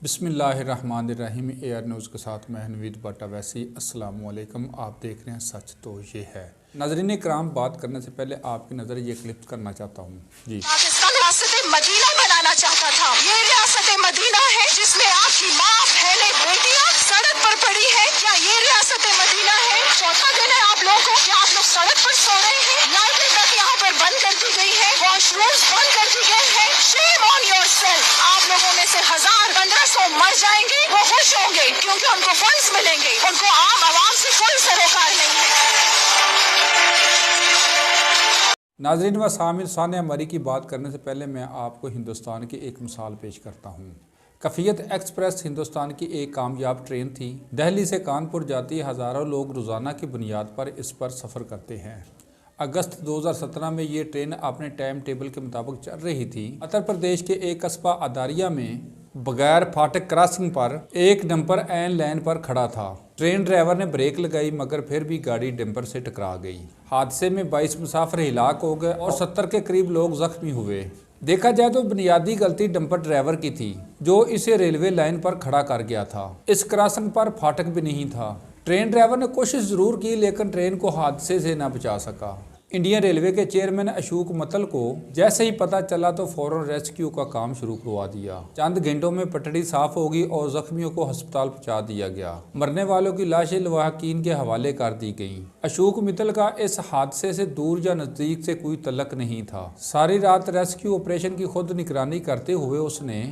बिस्मिल्लाहिर्रहमानिर्रहीम। Air news के साथ मैं नवीद बट्टा वैसी। अस्सलाम वालेकुम। आप देख रहे हैं सच तो ये है। नाज़रीन कराम, बात करने से पहले आपकी नज़र ये क्लिप करना चाहता हूँ जी। पाकिस्तान रियासत मदीना बनाना चाहता था। ये रियासत मदीना है जिसमें आपकी माँ बहनें बेटियाँ सड़क पर पड़ी है। क्या ये रियासत मदीना है? चौथा दिन है आप लोगों को, क्या आप लोग सड़क पर सो रहे हैं? लाइटें तक यहाँ पर बंद कर दी गई है, वॉशरूम्स बंद कर दी गए हैं। Shame on yourself. आप लोगों में से 1000-1500 मर जाएंगे, वो खुश होंगे क्योंकि उनको फंड्स मिलेंगे। उनको आम आवाम से कोई सरोकार नहीं है। नाज़रीन व सामिन, सानिया मरी की बात करने से पहले मैं आपको हिंदुस्तान की एक मिसाल पेश करता हूँ। कफ़ियत एक्सप्रेस हिंदुस्तान की एक कामयाब ट्रेन थी। दिल्ली से कानपुर जाती हज़ारों लोग रोज़ाना की बुनियाद पर इस पर सफ़र करते हैं। अगस्त 2017 में ये ट्रेन अपने टाइम टेबल के मुताबिक चल रही थी। उत्तर प्रदेश के एक कस्बा अदारिया में बगैर फाटक क्रॉसिंग पर एक डंपर एन लाइन पर खड़ा था। ट्रेन ड्राइवर ने ब्रेक लगाई मगर फिर भी गाड़ी डंपर से टकरा गई। हादसे में 22 मुसाफिर हिलाक हो गए और 70 के करीब लोग जख्मी हुए। देखा जाए तो बुनियादी गलती डंपर ड्राइवर की थी जो इसे रेलवे लाइन पर खड़ा कर गया था। इस क्रॉसिंग पर फाटक भी नहीं था। ट्रेन ड्राइवर ने कोशिश जरूर की लेकिन ट्रेन को हादसे से न बचा सका। इंडियन रेलवे के चेयरमैन अशोक मित्तल को जैसे ही पता चला तो फौरन रेस्क्यू का काम शुरू करवा दिया। चंद घंटों में पटड़ी साफ होगी और जख्मियों को अस्पताल पहुंचा दिया गया। मरने वालों की लाशें लवाहकीन के हवाले कर दी गईं। अशोक मित्तल का इस हादसे से दूर या नज़दीक से कोई तल्लक नहीं था। सारी रात रेस्क्यू ऑपरेशन की खुद निगरानी करते हुए उसने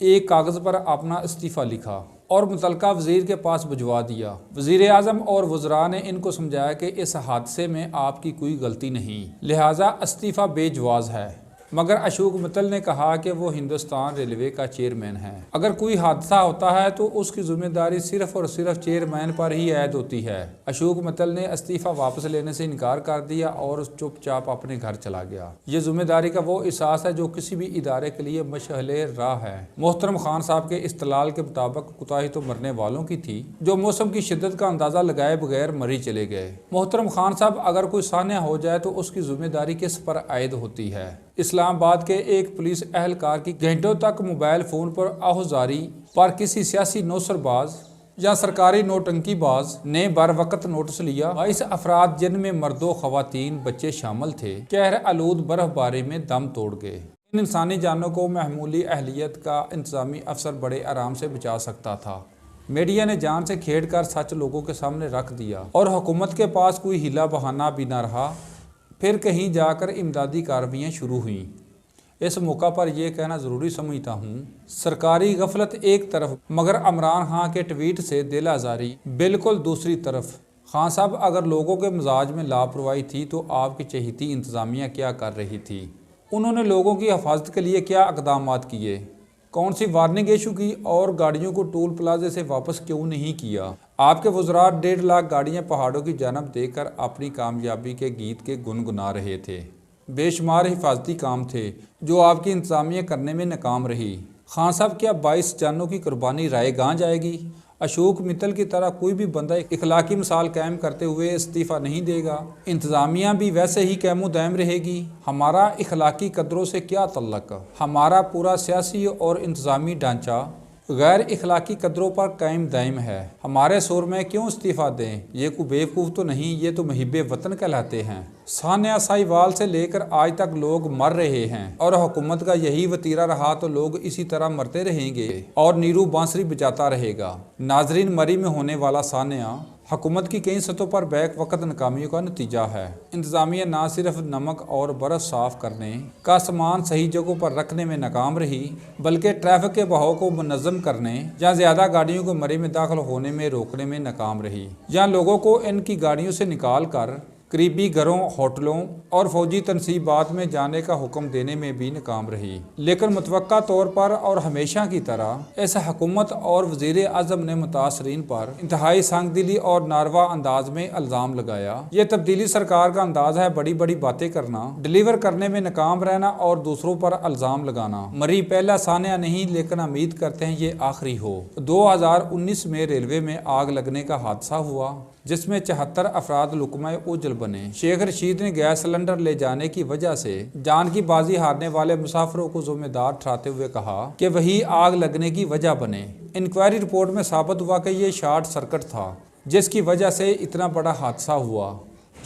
एक कागज़ पर अपना इस्तीफ़ा लिखा और मुतलका वज़ीर के पास भिजवा दिया। वज़ीर आज़म और वज़रा ने इनको समझाया कि इस हादसे में आपकी कोई गलती नहीं, लिहाजा इस्तीफ़ा बेजवाज़ है। मगर अशोक मित्तल ने कहा कि वो हिंदुस्तान रेलवे का चेयरमैन है। अगर कोई हादसा होता है तो उसकी जिम्मेदारी सिर्फ और सिर्फ चेयरमैन पर ही आयद होती है। अशोक मित्तल ने इस्तीफ़ा वापस लेने से इनकार कर दिया और चुपचाप अपने घर चला गया। ये जिम्मेदारी का वो एहसास है जो किसी भी इदारे के लिए मशअले राह है। मोहतरम खान साहब के इस्तलाल के मुताबिक कोताही तो मरने वालों की थी जो मौसम की शिद्दत का अंदाज़ा लगाए बगैर मरी चले गए। मोहतरम खान साहब, अगर कोई सान्या हो जाए तो उसकी जिम्मेदारी किस पर आयद होती है? इस्लामाबाद के एक पुलिस एहलकार की घंटों तक मोबाइल फ़ोन पर आहुजारी पर किसी सियासी नौसरबाज या सरकारी नोटंकीबाज ने बर वक्त नोटिस लिया। 22 अफराद जिनमें मर्दों, खवातीन, बच्चे शामिल थे, कहर आलूद बर्फबारी में दम तोड़ गए। इन इंसानी जानों को मामूली अहलियत का इंतजामी अफसर बड़े आराम से बचा सकता था। मीडिया ने जान से खेड़ कर सच लोगों के सामने रख दिया और हुकूमत के पास कोई हीला बहाना भी न रहा। फिर कहीं जाकर इमदादी कार्रवाइयाँ शुरू हुईं। इस मौका पर यह कहना ज़रूरी समझता हूँ, सरकारी गफलत एक तरफ मगर इमरान खान के ट्वीट से दिल आज़ारी बिल्कुल दूसरी तरफ। खान साहब, अगर लोगों के मिजाज में लापरवाही थी तो आपकी चहेती इंतज़ामिया क्या कर रही थी? उन्होंने लोगों की हिफाजत के लिए क्या इक़दाम किए? कौन सी वार्निंग इशू की और गाड़ियों को टोल प्लाजे से वापस क्यों नहीं किया? आपके वज़रा 1.5 लाख गाड़ियाँ पहाड़ों की जानब देखकर अपनी कामयाबी के गीत के गुनगुना रहे थे। बेशुमार हिफाजती काम थे जो आपकी इंतज़ामिया करने में नाकाम रही। खान साहब, क्या 22 जानों की कुर्बानी रायगां जाएगी? अशोक मित्तल की तरह कोई भी बंदा इखलाकी मिसाल कायम करते हुए इस्तीफ़ा नहीं देगा। इंतज़ामिया भी वैसे ही कैमो दायम रहेगी। हमारा इखलाकी कदरों से क्या तल्लक? हमारा पूरा सियासी और इंतज़ामी ढांचा गैर इखलाकी कदरों पर कायम दायम है। हमारे शोर में क्यों इस्तीफ़ा दें? ये कोई बेवकूफ़ तो नहीं, ये तो मुहिब्बे वतन कहलाते हैं। सान्या साहिवाल से लेकर आज तक लोग मर रहे हैं और हुकूमत का यही वतीरा रहा तो लोग इसी तरह मरते रहेंगे और नीरू बांसुरी बजाता रहेगा। नाजरीन, मरी में होने वाला सान्या हुकूमत की कई सतहों पर बैक वक्त नाकामियों का नतीजा है। इंतज़ामिया न सिर्फ नमक और बर्फ़ साफ़ करने का सामान सही जगहों पर रखने में नाकाम रही बल्कि ट्रैफिक के बहाव को मुनज़्ज़म करने या ज़्यादा गाड़ियों को मरी में दाखिल होने में रोकने में नाकाम रही या लोगों को इनकी गाड़ियों से निकाल कर करीबी घरों, होटलों और फौजी तनसीबात में जाने का हुक्म देने में भी नाकाम रही। लेकिन मुतवक्का तौर पर और हमेशा की तरह इस हुकूमत और वज़ीर आज़म ने मुतासरीन पर इंतहाई संगदिली और नारवा अंदाज में इल्ज़ाम लगाया। ये तब्दीली सरकार का अंदाज है, बड़ी बड़ी बातें करना, डिलीवर करने में नाकाम रहना और दूसरों पर इल्ज़ाम लगाना। मरी पहला सान्या नहीं, लेकिन उम्मीद करते हैं ये आखिरी हो। 2019 में रेलवे में आग लगने का हादसा हुआ जिसमें 74 अफराद लुकमा उजल बने। शेख रशीद ने गैस सिलेंडर ले जाने की वजह से जान की बाजी हारने वाले मुसाफिरों को जिम्मेदार ठहराते हुए कहा कि वही आग लगने की वजह बने। इंक्वायरी रिपोर्ट में साबित हुआ कि ये शॉर्ट सर्किट था जिसकी वजह से इतना बड़ा हादसा हुआ।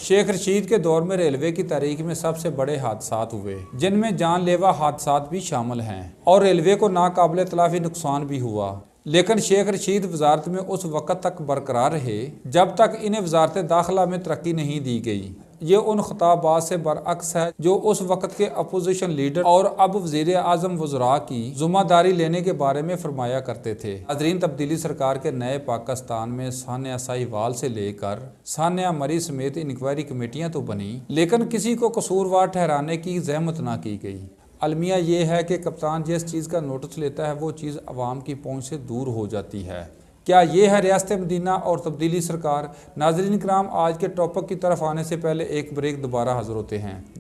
शेख रशीद के दौर में रेलवे की तारीख में सबसे बड़े हादसात हुए जिनमें जानलेवा हादसात भी शामिल हैं और रेलवे को नाकाबिले तलाफी नुकसान भी हुआ। लेकिन शेख रशीद वजारत में उस वक़्त तक बरकरार रहे जब तक इन्हें वजारत दाखिला में तरक्की नहीं दी गई। ये उन खिताबात से बरअक्स है जो उस वक़्त के अपोजिशन लीडर और अब वज़ीर आज़म वज़रा की ज़िम्मेदारी लेने के बारे में फरमाया करते थे। नाज़रीन, तब्दीली सरकार के नए पाकिस्तान में सानिया साहिवाल से लेकर सानिया मरी समेत इंक्वायरी कमेटियाँ तो बनी, लेकिन किसी को कसूरवार ठहराने की जहमत ना की गई। अलमिया ये है कि कप्तान जिस चीज़ का नोटिस लेता है वो चीज़ अवाम की पहुँच से दूर हो जाती है। क्या ये है रियासत मदीना और तब्दीली सरकार? नाज़रीन किराम, आज के टॉपिक की तरफ आने से पहले एक ब्रेक दोबारा हाज़िर होते हैं।